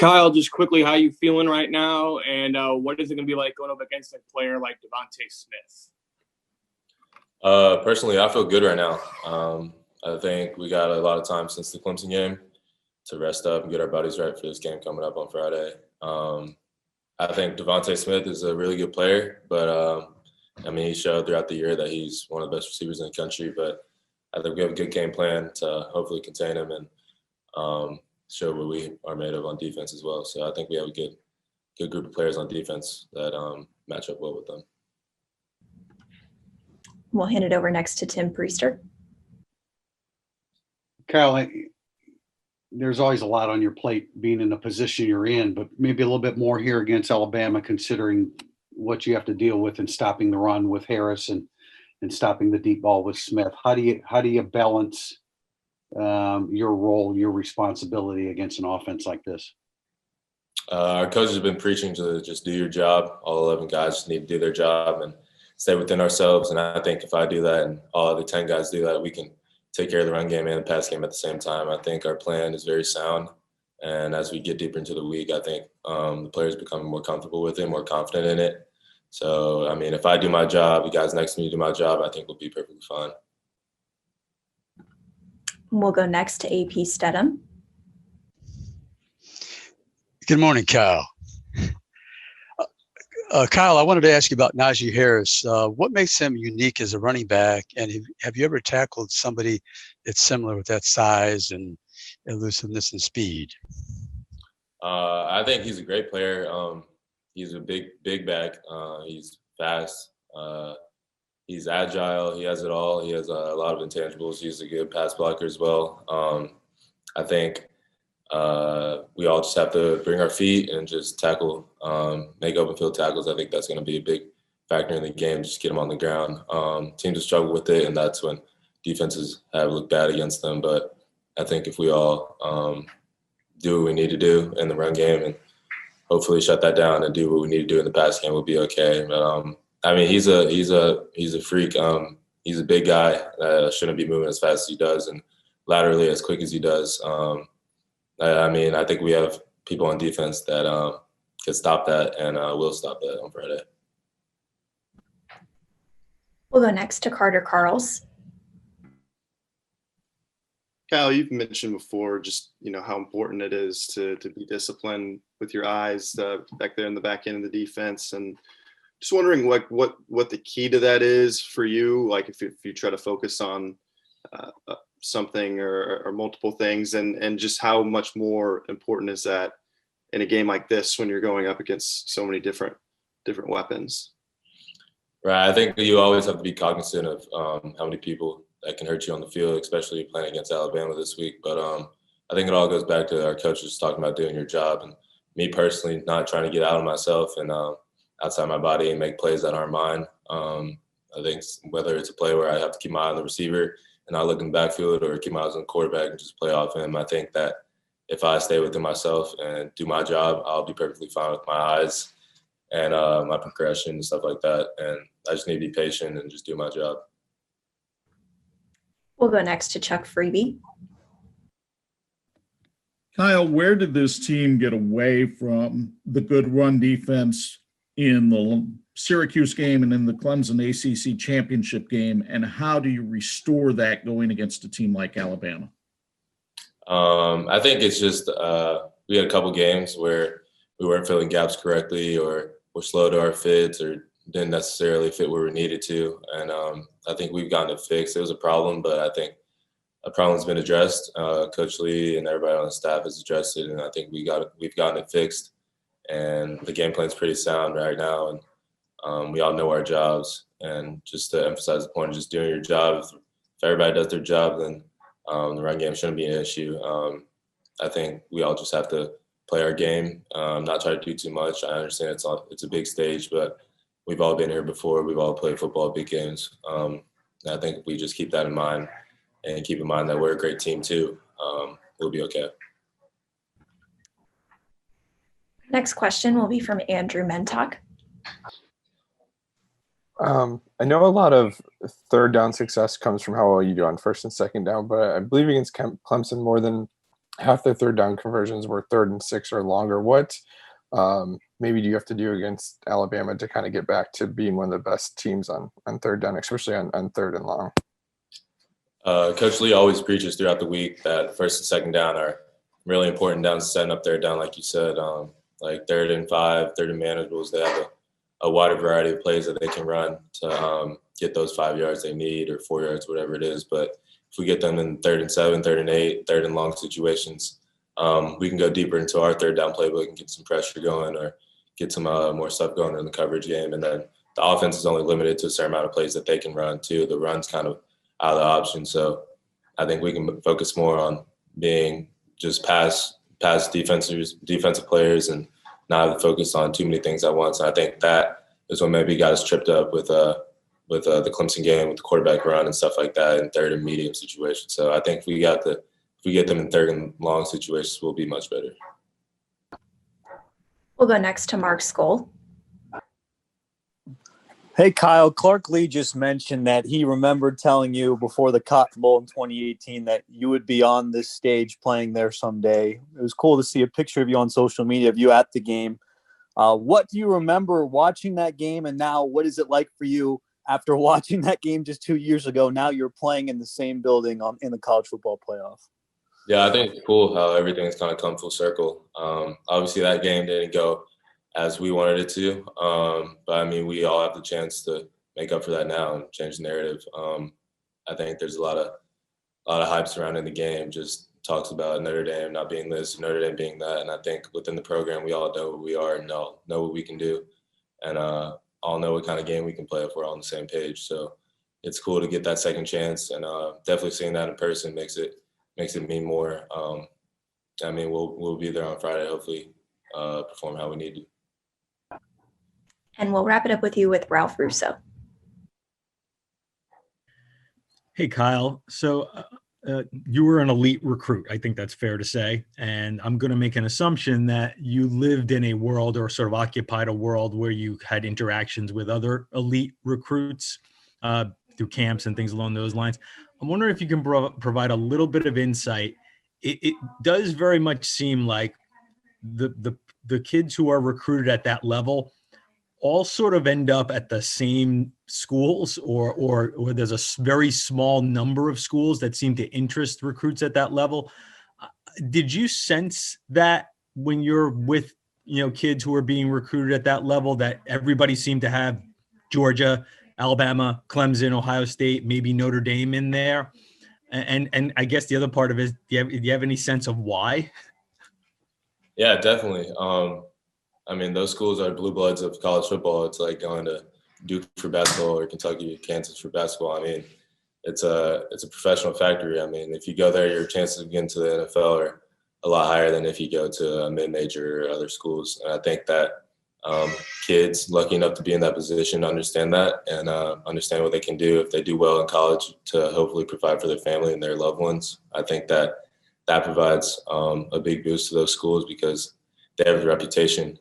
Kyle, just quickly, how you feeling right now, and what is it going to be like going up against a player like Devontae Smith? Personally, I feel good right now. I think we got a lot of time since the Clemson game to rest up and get our bodies right for this game coming up on Friday. I think Devontae Smith is a really good player, but he showed throughout the year that he's one of the best receivers in the country. But I think we have a good game plan to hopefully contain him and show what we are made of on defense as well. So I think we have a good group of players on defense that match up well with them. We'll hand it over next to Tim Priester. Kyle, there's always a lot on your plate being in the position you're in, but maybe a little bit more here against Alabama, considering what you have to deal with in stopping the run with Harris and stopping the deep ball with Smith. How do you balance your role, your responsibility against an offense like this? Our coaches have been preaching to just do your job. All 11 guys just need to do their job and stay within ourselves. And I think if I do that and all other 10 guys do that, we can take care of the run game and the pass game at the same time. I think our plan is very sound. And as we get deeper into the week, I think the players become more comfortable with it, more confident in it. So, if I do my job, the guys next to me do my job, I think we'll be perfectly fine. We'll go next to AP Stedham. Good morning, Kyle. Kyle, I wanted to ask you about Najee Harris. What makes him unique as a running back? And have you ever tackled somebody that's similar with that size and elusiveness and speed? I think he's a great player. He's a big back. He's fast. He's agile. He has it all. He has a lot of intangibles. He's a good pass blocker as well. I think we all just have to bring our feet and just tackle, make open field tackles. I think that's going to be a big factor in the game, just get them on the ground. Teams have struggled with it, and that's when defenses have looked bad against them. But I think if we all do what we need to do in the run game and hopefully shut that down and do what we need to do in the pass game, we'll be okay. But he's a freak. He's a big guy that shouldn't be moving as fast as he does and laterally as quick as he does. I think we have people on defense that can stop that and will stop that on Friday. We'll go next to Carter Carls. Kyle, you've mentioned before just how important it is to be disciplined with your eyes back there in the back end of the defense, and just wondering what the key to that is for you. Like if you try to focus on something or multiple things, and just how much more important is that in a game like this when you're going up against so many different weapons? Right. I think you always have to be cognizant of how many people that can hurt you on the field, especially playing against Alabama this week. But I think it all goes back to our coaches talking about doing your job, and me personally not trying to get out of myself and outside my body and make plays that aren't mine. I think whether it's a play where I have to keep my eye on the receiver and not look in the backfield, or keep my eyes on the quarterback and just play off him, I think that if I stay within myself and do my job, I'll be perfectly fine with my eyes and my progression and stuff like that. And I just need to be patient and just do my job. We'll go next to Chuck Freeby. Kyle, where did this team get away from the good run defense in the Syracuse game and in the Clemson ACC championship game, and how do you restore that going against a team like Alabama? I think it's just we had a couple games where we weren't filling gaps correctly, or were slow to our fits, or didn't necessarily fit where we needed to. And I think we've gotten it fixed. It was a problem, but I think a problem's been addressed. Coach Lee and everybody on the staff has addressed it, and I think we've gotten it fixed. And the game plan's pretty sound right now, and we all know our jobs. And just to emphasize the point of just doing your job, if everybody does their job, then the run game shouldn't be an issue. I think we all just have to play our game, not try to do too much. I understand it's a big stage, but we've all been here before. We've all played football, big games. And I think if we just keep that in mind and keep in mind that we're a great team too, we'll be okay. Next question will be from Andrew Mentok. I know a lot of third down success comes from how well you do on first and second down, but I believe against Clemson more than half their third down conversions were 3rd and 6 or longer. What maybe do you have to do against Alabama to kind of get back to being one of the best teams on third down, especially on 3rd and long? Coach Lee always preaches throughout the week that first and second down are really important downs, setting up their down, like you said, like 3rd and 5, 3rd and manageables. They have a wider variety of plays that they can run to get those 5 yards they need or 4 yards, whatever it is. But if we get them in 3rd and 7, 3rd and 8, 3rd and long situations, we can go deeper into our third down playbook and get some pressure going or get some more stuff going in the coverage game. And then the offense is only limited to a certain amount of plays that they can run too. The run's kind of out of the option. So I think we can focus more on being just pass defensive players and not focus on too many things at once. And I think that is what maybe got us tripped up with the Clemson game with the quarterback run and stuff like that in 3rd and medium situations. So I think if we get them in 3rd and long situations, we'll be much better. We'll go next to Mark Skoll. Hey, Kyle, Clark Lee just mentioned that he remembered telling you before the Cotton Bowl in 2018 that you would be on this stage playing there someday. It was cool to see a picture of you on social media of you at the game. What do you remember watching that game? And now what is it like for you after watching that game just 2 years ago? Now you're playing in the same building in the college football playoff. Yeah, I think it's cool how everything's kind of come full circle. Obviously, that game didn't go as we wanted it to, but I mean, we all have the chance to make up for that now and change the narrative. I think there's a lot of hype surrounding the game. Just talks about Notre Dame not being this, Notre Dame being that, and I think within the program, we all know who we are and know what we can do, and all know what kind of game we can play if we're all on the same page. So it's cool to get that second chance, and definitely seeing that in person makes it mean more. I mean, we'll be there on Friday, hopefully, perform how we need to. And we'll wrap it up with you with Ralph Russo. Hey, Kyle. So you were an elite recruit. I think that's fair to say. And I'm going to make an assumption that you lived in a world or sort of occupied a world where you had interactions with other elite recruits through camps and things along those lines. I'm wondering if you can provide a little bit of insight. It does very much seem like the kids who are recruited at that level all sort of end up at the same schools, or there's a very small number of schools that seem to interest recruits at that level. Did you sense that when you're with, kids who are being recruited at that level, that everybody seemed to have Georgia, Alabama, Clemson, Ohio State, maybe Notre Dame in there? And I guess the other part of it is, do you have any sense of why? Yeah, definitely. I mean, those schools are blue bloods of college football. It's like going to Duke for basketball or Kentucky, Kansas for basketball. I mean, it's a professional factory. I mean, if you go there, your chances of getting to the NFL are a lot higher than if you go to a mid-major or other schools. And I think that kids lucky enough to be in that position understand that and understand what they can do if they do well in college to hopefully provide for their family and their loved ones. I think that provides a big boost to those schools because they have a reputation,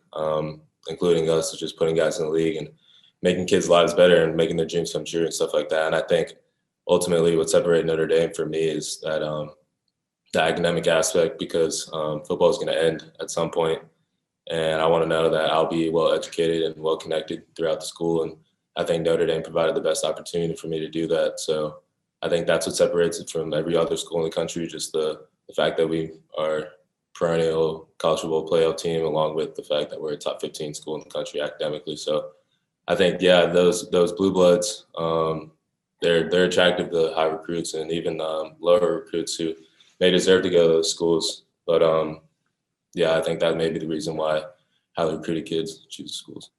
including us, of just putting guys in the league and making kids' lives better and making their dreams come true and stuff like that. And I think ultimately what separates Notre Dame for me is that the academic aspect, because football is going to end at some point, and I want to know that I'll be well educated and well connected throughout the school. And I think Notre Dame provided the best opportunity for me to do that. So I think that's what separates it from every other school in the country, just the fact that we are perennial college football playoff team, along with the fact that we're a top 15 school in the country academically. So I think, yeah, those blue bloods, they're attractive to high recruits and even lower recruits who may deserve to go to those schools. But yeah, I think that may be the reason why highly recruited kids choose schools.